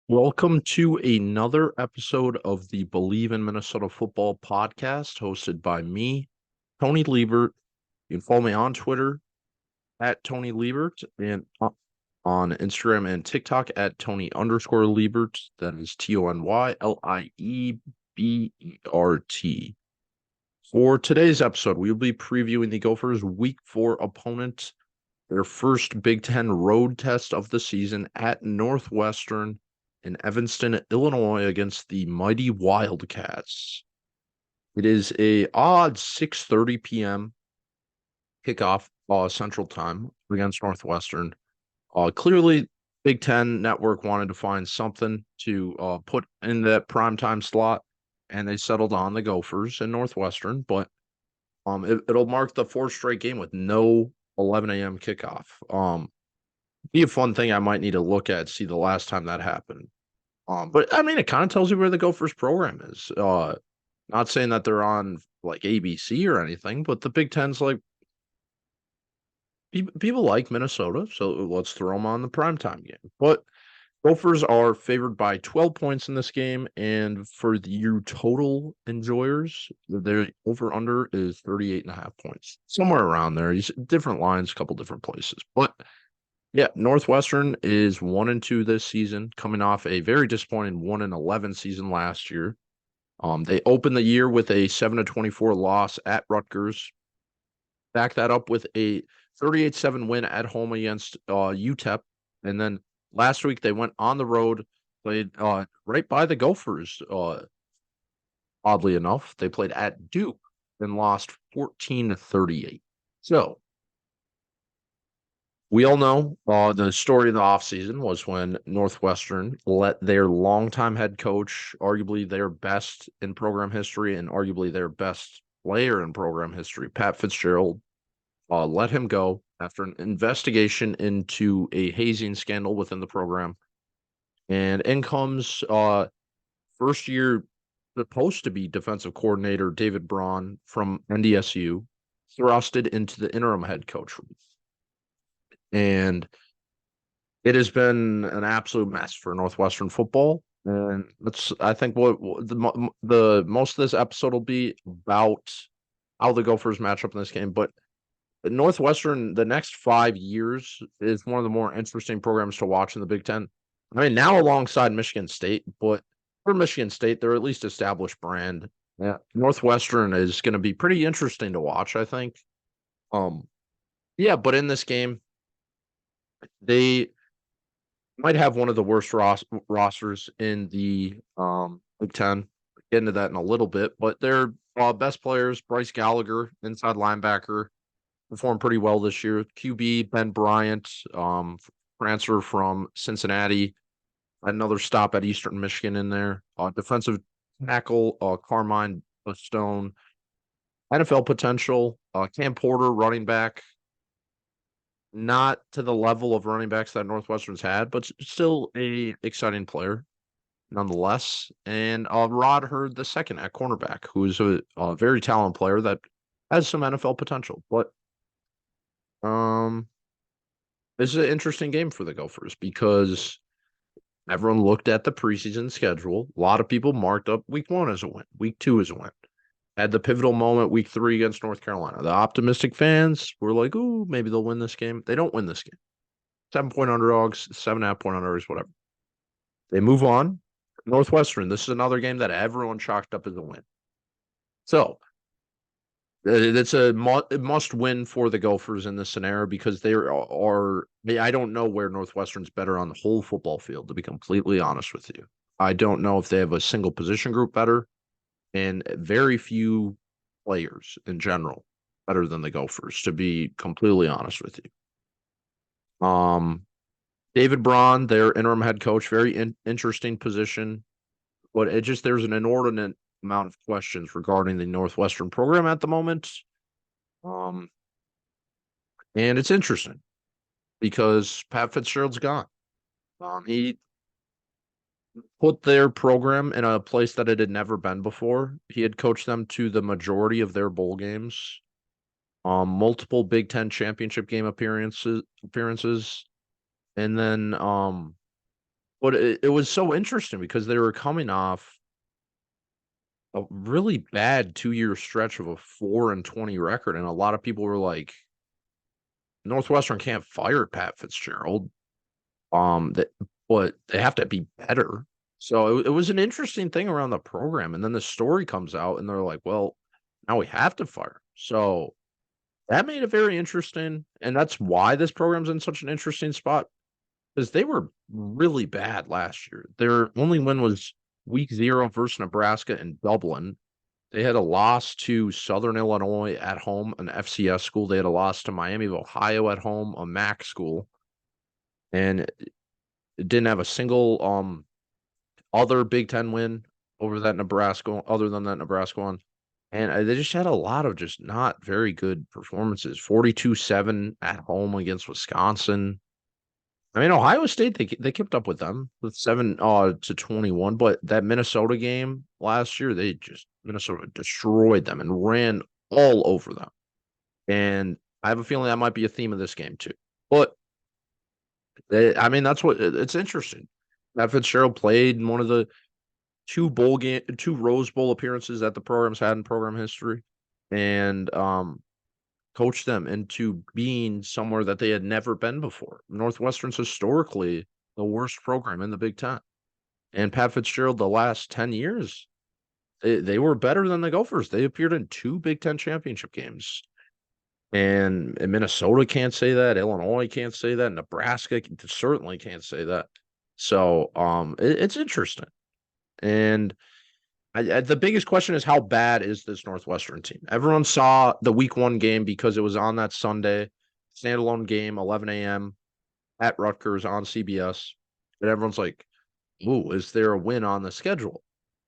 Welcome to another episode of the Believe in Minnesota Football podcast hosted by me, Tony Liebert. You can follow me on Twitter at Tony Liebert and on Instagram and TikTok at Tony_Liebert. That is TonyLiebert. For today's episode, we'll be previewing the Gophers' Week 4 opponent, their first Big Ten road test of the season at Northwestern in Evanston, Illinois, against the mighty Wildcats. It is a odd 6:30 p.m. kickoff Central Time against Northwestern. Clearly, Big Ten Network wanted to find something to put in that primetime slot, and they settled on the Gophers and Northwestern. But it'll mark the fourth straight game with no 11 a.m. kickoff. Be a fun thing I might need to look at, see the last time that happened. But I mean, it kind of tells you where the Gophers program is. Not saying that they're on like ABC or anything, but the Big Ten's like people like Minnesota, so let's throw them on the primetime game. But Gophers are favored by 12 points in this game, and for you total enjoyers, their over under is 38.5 points, somewhere around there. Different lines, a couple different places, but yeah, Northwestern is 1-2 this season, coming off a very disappointing 1-11 season last year. They opened the year with a 7-24 loss at Rutgers. Back that up with a 38-7 win at home against UTEP, and then last week they went on the road, played right by the Gophers. Oddly enough, they played at Duke and lost 14-38. So we all know the story of the offseason was when Northwestern let their longtime head coach, arguably their best in program history and arguably their best player in program history, Pat Fitzgerald, let him go after an investigation into a hazing scandal within the program. And in comes first year supposed to be defensive coordinator David Braun from NDSU, thrusted into the interim head coach. And it has been an absolute mess for Northwestern football. And I think what the most of this episode will be about how the Gophers match up in this game. But Northwestern, the next 5 years is one of the more interesting programs to watch in the Big Ten. I mean, now alongside Michigan State, but for Michigan State, they're at least established brand. Yeah, Northwestern is going to be pretty interesting to watch, I think. Yeah, but in this game, they might have one of the worst rosters in the Big Ten. Get into that in a little bit, but their best players, Bryce Gallagher, inside linebacker, performed pretty well this year. QB Ben Bryant, transfer from Cincinnati, another stop at Eastern Michigan in there. Defensive tackle Carmine Stone, NFL potential. Cam Porter, running back, not to the level of running backs that Northwestern's had, but still a exciting player nonetheless. And Rod Hurd the second at cornerback, who's a very talented player that has some NFL potential. But this is an interesting game for the Gophers because everyone looked at the preseason schedule. A lot of people marked up week 1 as a win, week 2 as a win. Had the pivotal moment week 3 against North Carolina. The optimistic fans were like, "Ooh, maybe they'll win this game." They don't win this game. 7-point underdogs, 7.5-point underdogs, whatever. They move on. Northwestern, this is another game that everyone chalked up as a win. So it's a must win for the Gophers in this scenario because they are. I don't know where Northwestern's better on the whole football field, to be completely honest with you. I don't know if they have a single position group better, and very few players in general better than the Gophers, to be completely honest with you. David Braun, their interim head coach, very interesting position, but there's an inordinate amount of questions regarding the Northwestern program at the moment. And it's interesting because Pat Fitzgerald's gone. He put their program in a place that it had never been before. He had coached them to the majority of their bowl games, multiple Big Ten championship game appearances, and then But it was so interesting because they were coming off a really bad 2-year stretch of a 4-20 record, and a lot of people were like, Northwestern can't fire Pat Fitzgerald. That but they have to be better. So it was an interesting thing around the program. And then the story comes out and they're like, well, now we have to fire. So that made it very interesting. And that's why this program's in such an interesting spot because they were really bad last year. Their only win was week 0 versus Nebraska in Dublin. They had a loss to Southern Illinois at home, an FCS school. They had a loss to Miami of Ohio at home, a MAC school. And it didn't have a single other Big Ten win over that Nebraska, other than that Nebraska one. And they just had a lot of just not very good performances. 42-7 at home against Wisconsin. I mean, Ohio State, they kept up with them with 7-21, but that Minnesota game last year, Minnesota destroyed them and ran all over them. And I have a feeling that might be a theme of this game too. But that's what it's interesting. Matt Fitzgerald played in one of the two Rose Bowl appearances that the program's had in program history, and coached them into being somewhere that they had never been before. Northwestern's historically the worst program in the Big Ten, and Pat Fitzgerald the last 10 years, they were better than the Gophers. They appeared in 2 Big Ten championship games. And Minnesota can't say that. Illinois can't say that. Nebraska certainly can't say that. So it's interesting. And the biggest question is, how bad is this Northwestern team? Everyone saw the week 1 game because it was on that Sunday, standalone game, 11 a.m. at Rutgers on CBS. And everyone's like, ooh, is there a win on the schedule?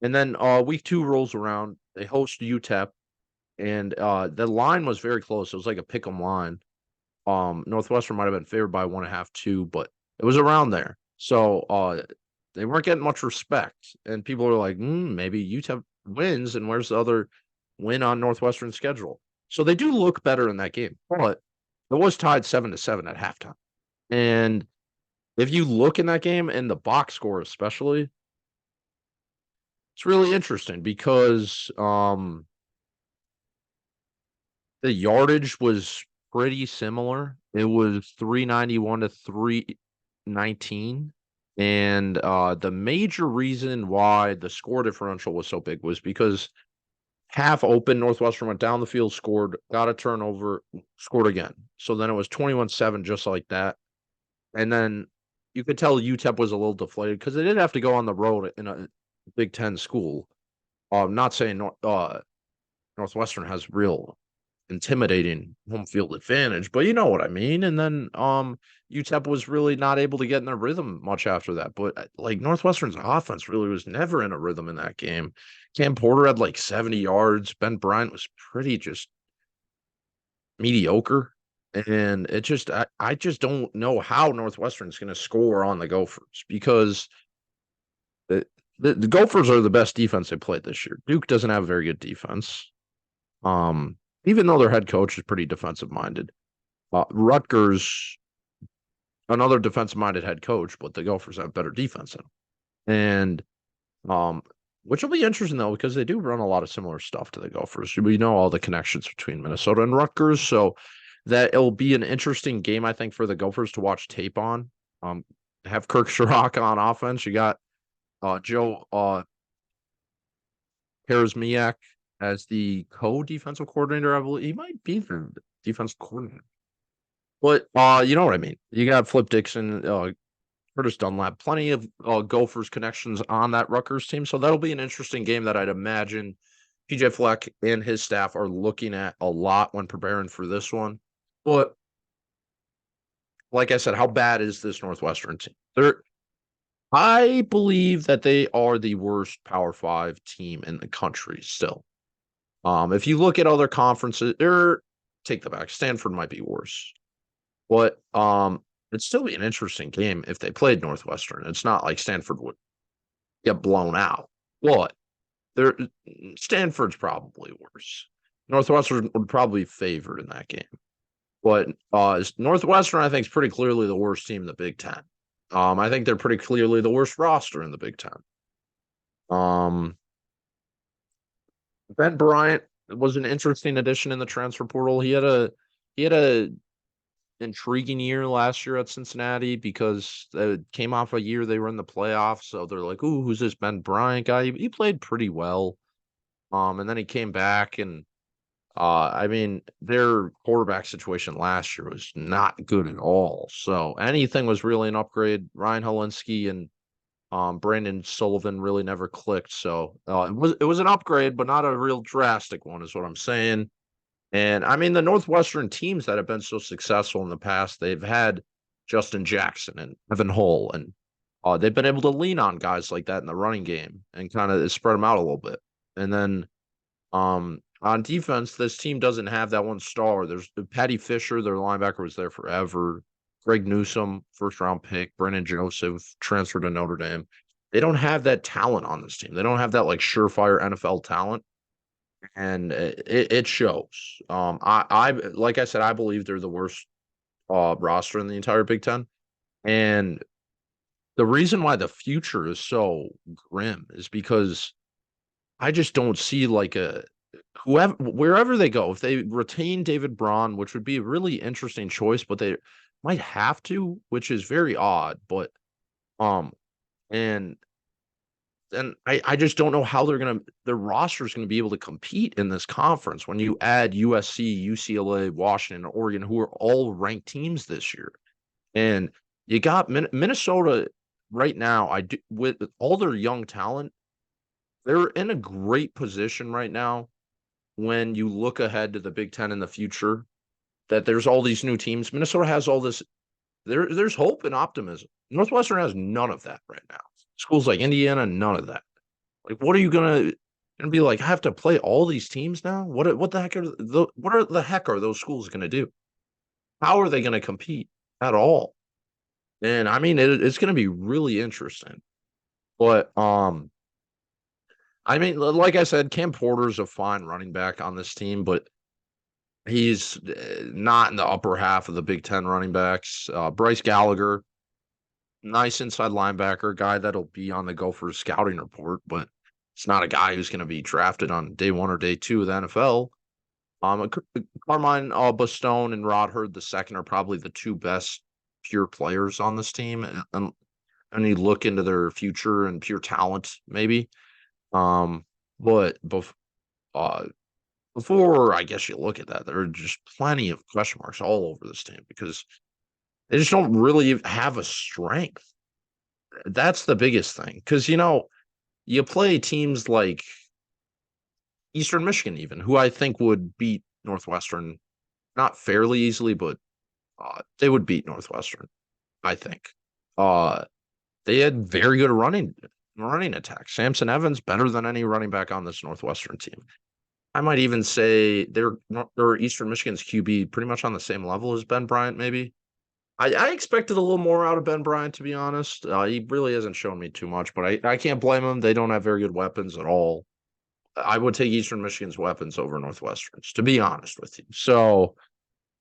And then week 2 rolls around. They host UTEP. And the line was very close. It was like a pick 'em line. Northwestern might have been favored by 1.5, 2, but it was around there. So they weren't getting much respect. And people were like, maybe UTEP wins, and where's the other win on Northwestern's schedule? So they do look better in that game. But it was tied 7-7 at halftime. And if you look in that game, and the box score especially, it's really interesting because the yardage was pretty similar. It was 391 to 319. And the major reason why the score differential was so big was because half open, Northwestern went down the field, scored, got a turnover, scored again. So then it was 21-7, just like that. And then you could tell UTEP was a little deflated because they did have to go on the road in a Big Ten school. Not saying Northwestern has real intimidating home field advantage, but you know what I mean. And then UTEP was really not able to get in their rhythm much after that. But like Northwestern's offense really was never in a rhythm in that game. Cam Porter had like 70 yards. Ben Bryant was pretty just mediocre. And I just don't know how Northwestern's going to score on the Gophers, because the Gophers are the best defense they played this year. Duke doesn't have a very good defense. Even though their head coach is pretty defensive-minded. Rutgers, another defensive-minded head coach, but the Gophers have better defense in them. And which will be interesting, though, because they do run a lot of similar stuff to the Gophers. We know all the connections between Minnesota and Rutgers, so that it'll be an interesting game, I think, for the Gophers to watch tape on. Have Kirk Sherrock on offense. You got Joe Harris-Miak as the co-defensive coordinator. I believe he might be the defensive coordinator. But you know what I mean. You got Flip Dixon, Curtis Dunlap, plenty of Gophers connections on that Rutgers team. So that'll be an interesting game that I'd imagine PJ Fleck and his staff are looking at a lot when preparing for this one. But like I said, how bad is this Northwestern team? I believe that they are the worst Power 5 team in the country still. If you look at other conferences, take the back. Stanford might be worse. But it'd still be an interesting game if they played Northwestern. It's not like Stanford would get blown out. But Stanford's probably worse. Northwestern would probably be favored in that game. But Northwestern, I think, is pretty clearly the worst team in the Big Ten. I think they're pretty clearly the worst roster in the Big Ten. Um, Ben Bryant was an interesting addition in the transfer portal. He had a intriguing year last year at Cincinnati because it came off a year they were in the playoffs. So they're like, "Ooh, who's this Ben Bryant guy?" He played pretty well. And then he came back and I mean, their quarterback situation last year was not good at all. So anything was really an upgrade. Ryan Helinski and Brandon Sullivan really never clicked. So it was an upgrade, but not a real drastic one, is what I'm saying. And I mean, the Northwestern teams that have been so successful in the past, they've had Justin Jackson and Evan Hull, and they've been able to lean on guys like that in the running game and kind of spread them out a little bit. And then on defense, this team doesn't have that one star. There's Patty Fisher, their linebacker, was there forever. Greg Newsome, first round pick. Brennan Joseph transferred to Notre Dame. They don't have that talent on this team. They don't have that like surefire NFL talent, and it shows. I like I said, I believe they're the worst roster in the entire Big Ten, and the reason why the future is so grim is because I just don't see like a whoever wherever they go, if they retain David Braun, which would be a really interesting choice, but they might have to, which is very odd. But um, and then I just don't know how their roster is gonna be able to compete in this conference when you add USC, UCLA, Washington, Oregon, who are all ranked teams this year, and you got Minnesota right now. I do with all their young talent, they're in a great position right now when you look ahead to the Big Ten in the future, that there's all these new teams. Minnesota has all this. There's hope and optimism. Northwestern has none of that right now. Schools like Indiana, none of that. Like, what are you gonna be like? I have to play all these teams now. What the heck are those schools gonna do? How are they gonna compete at all? And I mean, it's gonna be really interesting. But I mean, like I said, Cam Porter's a fine running back on this team, but he's not in the upper half of the Big Ten running backs. Bryce Gallagher, nice inside linebacker, guy that'll be on the Gophers scouting report, but it's not a guy who's going to be drafted on day one or day two of the NFL. Carmine Bastone and Rod Hurd the second are probably the two best pure players on this team, and you look into their future and pure talent, maybe. Um, but uh, before I guess you look at that, there are just plenty of question marks all over this team because they just don't really have a strength. That's the biggest thing. Because, you play teams like Eastern Michigan, even, who I think would beat Northwestern, not fairly easily, but they would beat Northwestern, I think. Uh, they had very good running attack. Samson Evans, better than any running back on this Northwestern team. I might even say they're Eastern Michigan's QB pretty much on the same level as Ben Bryant, maybe. I expected a little more out of Ben Bryant, to be honest. He really hasn't shown me too much, but I can't blame him. They don't have very good weapons at all. I would take Eastern Michigan's weapons over Northwestern's, to be honest with you. So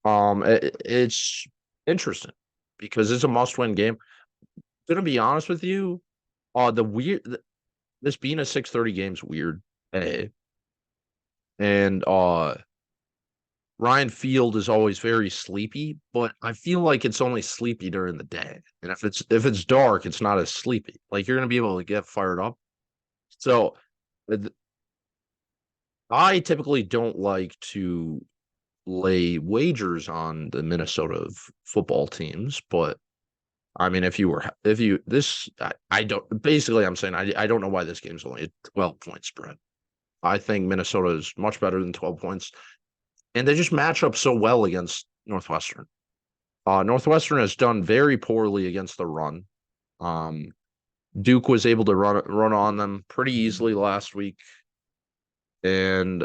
it's interesting because it's a must-win game. Gonna be honest with you, this being a 6:30 game is weird. And Ryan Field is always very sleepy, but I feel like it's only sleepy during the day. And if it's dark, it's not as sleepy. Like you're gonna be able to get fired up. So I typically don't like to lay wagers on the Minnesota football teams, but I mean, if you this I don't basically I'm saying I don't know why this game's only a 12-point spread. I think Minnesota is much better than 12 points. And they just match up so well against Northwestern. Northwestern has done very poorly against the run. Duke was able to run on them pretty easily last week, and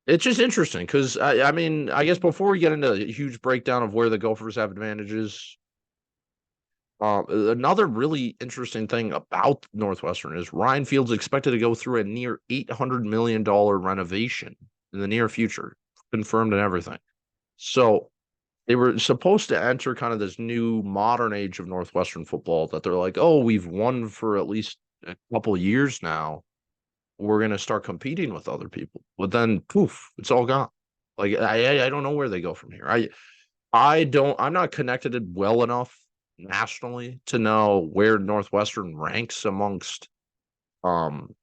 it's just interesting because I mean, I guess before we get into a huge breakdown of where the Gophers have advantages, another really interesting thing about Northwestern is Ryan Field's expected to go through a near $800 million renovation in the near future, confirmed and everything. So they were supposed to enter kind of this new modern age of Northwestern football that they're like, oh, we've won for at least a couple years now. We're gonna start competing with other people. But then poof, it's all gone. Like I don't know where they go from here. I'm not connected it well enough nationally to know where Northwestern ranks amongst um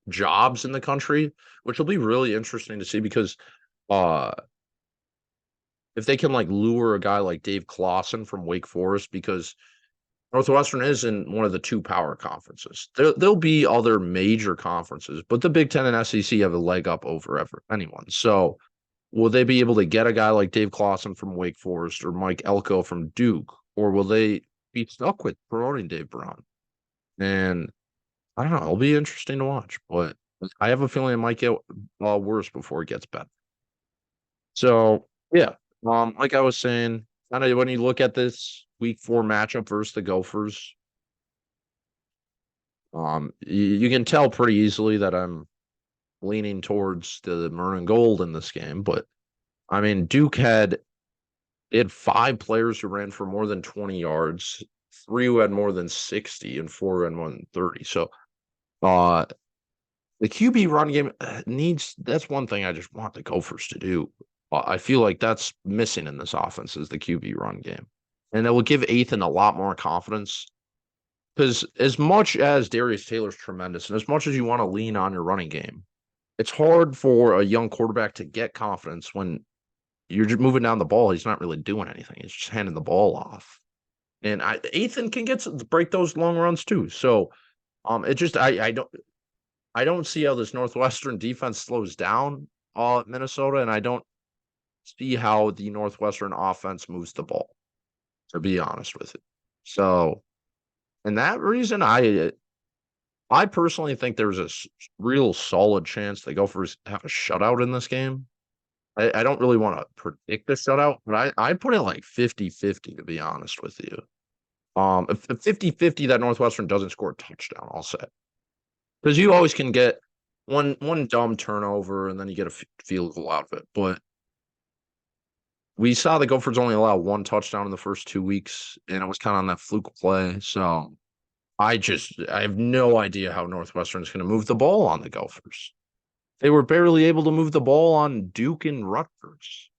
jobs in the country, which will be really interesting to see because uh if they can like lure a guy like Dave Clawson from Wake Forest, because Northwestern is in one of the two power conferences. There'll be other major conferences, but the Big Ten and SEC have a leg up over anyone. So will they be able to get a guy like Dave Clawson from Wake Forest or Mike Elko from Duke, or will they be stuck with promoting Dave Brown? And I don't know. It'll be interesting to watch, but I have a feeling it might get worse before it gets better. So yeah, like I was saying, kind of when you look at this week 4 matchup versus the Gophers, you can tell pretty easily that I'm leaning towards the maroon and gold in this game. But I mean, Duke had 5 players who ran for more than 20 yards, 3 who had more than 60, and 4 who had more than 30. So uh the QB run game that's one thing I just want the Gophers to do. I feel like that's missing in this offense is the QB run game. And it will give Athan a lot more confidence. Because as much as Darius Taylor's tremendous, and as much as you want to lean on your running game, it's hard for a young quarterback to get confidence when you're just moving down the ball. He's not really doing anything. He's just handing the ball off. And Athan can break those long runs too. So it just I don't see how this Northwestern defense slows down Minnesota, and I don't see how the Northwestern offense moves the ball, to be honest with you. So, and that reason, I personally think there's a real solid chance the Gophers have a shutout in this game. I don't really want to predict the shutout, but I put it like 50-50, to be honest with you. If 50-50 that Northwestern doesn't score a touchdown, I'll say. Because you always can get one dumb turnover and then you get a field goal out of it. But we saw the Gophers only allow 1 touchdown in the first 2 weeks, and it was kind of on that fluke play. So I have no idea how Northwestern's going to move the ball on the Gophers. They were barely able to move the ball on Duke and Rutgers,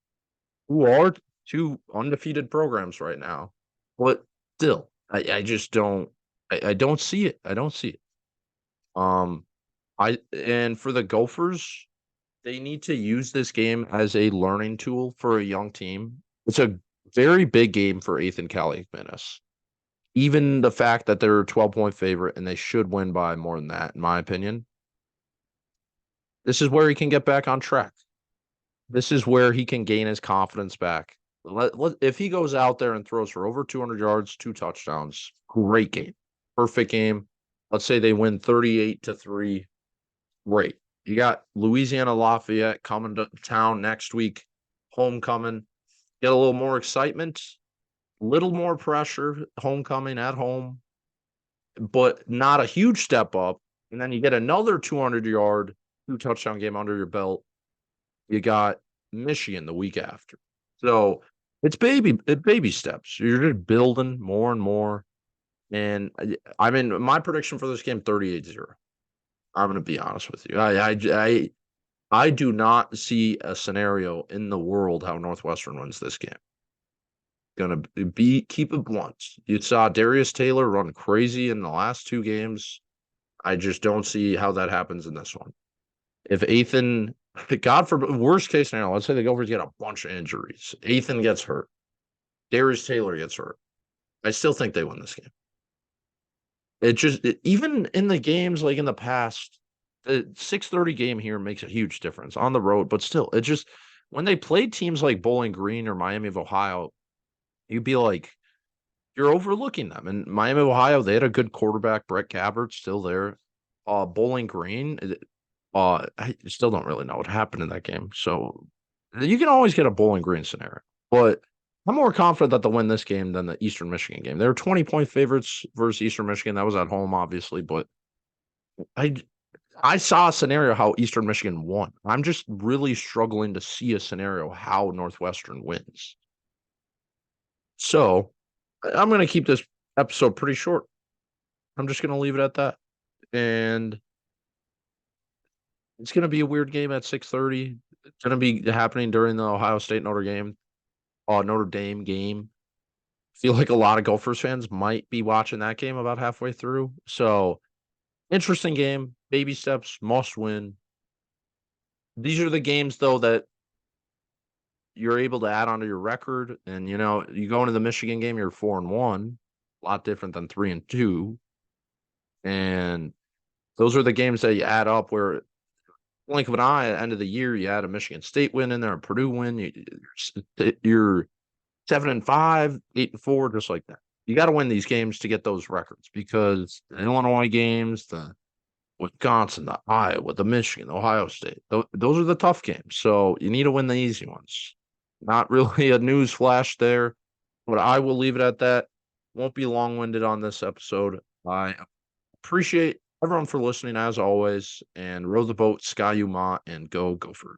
who are 2 undefeated programs right now. But still, I just don't. I don't see it. I don't see it. And for the Gophers, they need to use this game as a learning tool for a young team. It's a very big game for Athan Kaliakmanis. Even the fact that they're a 12-point favorite and they should win by more than that, in my opinion. This is where he can get back on track. This is where he can gain his confidence back. If he goes out there and throws for over 200 yards, 2 touchdowns, great game. Perfect game. Let's say they win 38-3. Great. You got Louisiana Lafayette coming to town next week. Homecoming. Get a little more excitement, a little more pressure. Homecoming at home, but not a huge step up. And then you get another 200-yard, 2-touchdown game under your belt. You got Michigan the week after. So it's baby steps. You're just building more and more. And I mean, my prediction for this game, 38-0. I'm going to be honest with you. I do not see a scenario in the world how Northwestern wins this game. Going to keep it blunt. You saw Darius Taylor run crazy in the last 2 games. I just don't see how that happens in this one. If Athan, God forbid, worst case scenario, let's say the Gophers get a bunch of injuries. Athan gets hurt. Darius Taylor gets hurt. I still think they win this game. Even in the games like in the past, the 6:30 game here makes a huge difference on the road, but still, it just when they played teams like Bowling Green or Miami of Ohio, you'd be like, you're overlooking them. And Miami of Ohio, they had a good quarterback, Brett Gabbert, still there. Bowling Green, I still don't really know what happened in that game. So you can always get a Bowling Green scenario, but I'm more confident that they'll win this game than the Eastern Michigan game. They were 20-point favorites versus Eastern Michigan. That was at home, obviously, but I saw a scenario how Eastern Michigan won. I'm just really struggling to see a scenario how Northwestern wins. So I'm going to keep this episode pretty short. I'm just going to leave it at that. And it's going to be a weird game at 6:30. It's going to be happening during the Ohio State Notre Dame game. Feel like a lot of Gophers fans might be watching that game about halfway through. So interesting game, baby steps, must win. These are the games though that you're able to add onto your record. And you go into the Michigan game, you're 4-1, a lot different than 3-2. And those are the games that you add up where blink of an eye at the end of the year, you add a Michigan State win in there, a Purdue win, you're 7-5, 8-4, just like that. You got to win these games to get those records because the Illinois games, the Wisconsin, the Iowa, the Michigan, the Ohio State, those are the tough games. So you need to win the easy ones. Not really a news flash there, but I will leave it at that. Won't be long-winded on this episode. I appreciate everyone for listening as always, and row the boat, Sky Uma, and go Gophers.